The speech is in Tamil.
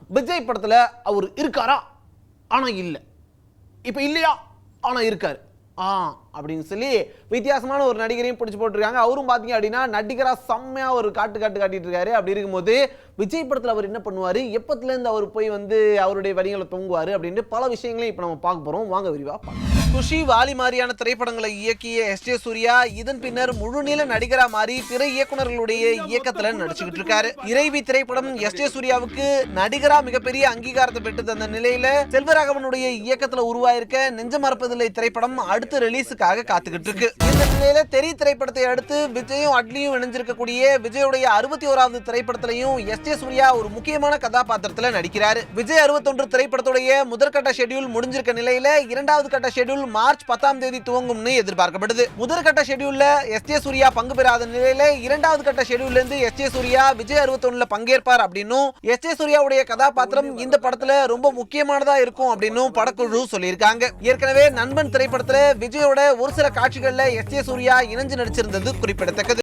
விஜய் படத்துல அவர் இருக்காரா ஆனா இல்ல, இப்ப இல்லையா ஆனா இருக்காரு அப்படின்னு சொல்லி வித்தியாசமான ஒரு நடிகரையும் பிடிச்சு போட்டுருக்காங்க. அவரும் பாத்தீங்க அப்படின்னா நடிகரா செம்மையா ஒரு காட்டிட்டு இருக்காரு. அப்படி இருக்கும்போது விஜய் படத்துல அவர் என்ன பண்ணுவாரு, எப்பத்துல இருந்து அவர் போய் வந்து அவருடைய வரிகளை தொங்குவாரு அப்படின்னு பல விஷயங்களையும் இப்ப நம்ம பார்க்க போறோம். வாங்க விரிவா பார்க்கலாம். குஷி, வாலி மாதிரியான திரைப்படங்களை இயக்கிய எஸ்.ஜே. சூர்யா இதன் பின்னர் முழுநீள நடிகரா மாறி பிற இயக்குநர்களுடைய இயக்கத்துல நடிச்சுக்கிட்டு இருக்காரு. இறைவி திரைப்படம் எஸ்.ஜே. சூர்யாவுக்கு நடிகரா மிகப்பெரிய அங்கீகாரத்தை பெற்று தந்த நிலையில செல்வராகவனுடைய இயக்கத்துல உருவாயிருக்க நெஞ்ச மறப்பதில்லை திரைப்படம் அடுத்த ரிலீஸுக்காக காத்துக்கிட்டு இருக்கு. இந்த நிலையில தெரி திரைப்படத்தை அடுத்து விஜயும் அட்லியும் இணைஞ்சிருக்கக்கூடிய விஜயுடைய 61வது திரைப்படத்திலையும் எஸ்.ஜே. சூர்யா ஒரு முக்கியமான கதாபாத்திரத்துல நடிக்கிறாரு. விஜய் 61 திரைப்படத்துடைய முதற்கட்ட ஷெட்யூல் முடிஞ்சிருக்க நிலையில இரண்டாவது கட்ட ஷெட்யூல் மார்ச் 10ஆம் தேதி துவங்கும்னு எதிர்பார்க்கப்படுது. முதற்கட்ட ஷெட்யூல்ல எஸ்.ஜே. சூர்யா பங்கு பெறாத நிலையில இரண்டாவது கட்ட ஷெட்யூல்ல இருந்து எஸ்.ஜே. சூர்யா விஜய் 61ல பங்கேற்பார் அப்படின்னும் எஸ்.ஜே. சூர்யாவுடைய கதாபாத்திரம் இந்த படத்துல ரொம்ப முக்கியமானதா இருக்கும் அப்படின்னும் படக்குழு சொல்லியிருக்காங்க. ஏற்கனவே நண்பன் திரைப்படத்துல விஜயோட ஒரு சில காட்சிகள்ல எஸ்.ஜே. சூர்யா இணைஞ்சு நடிச்சிருந்தது குறிப்பிடத்தக்கது.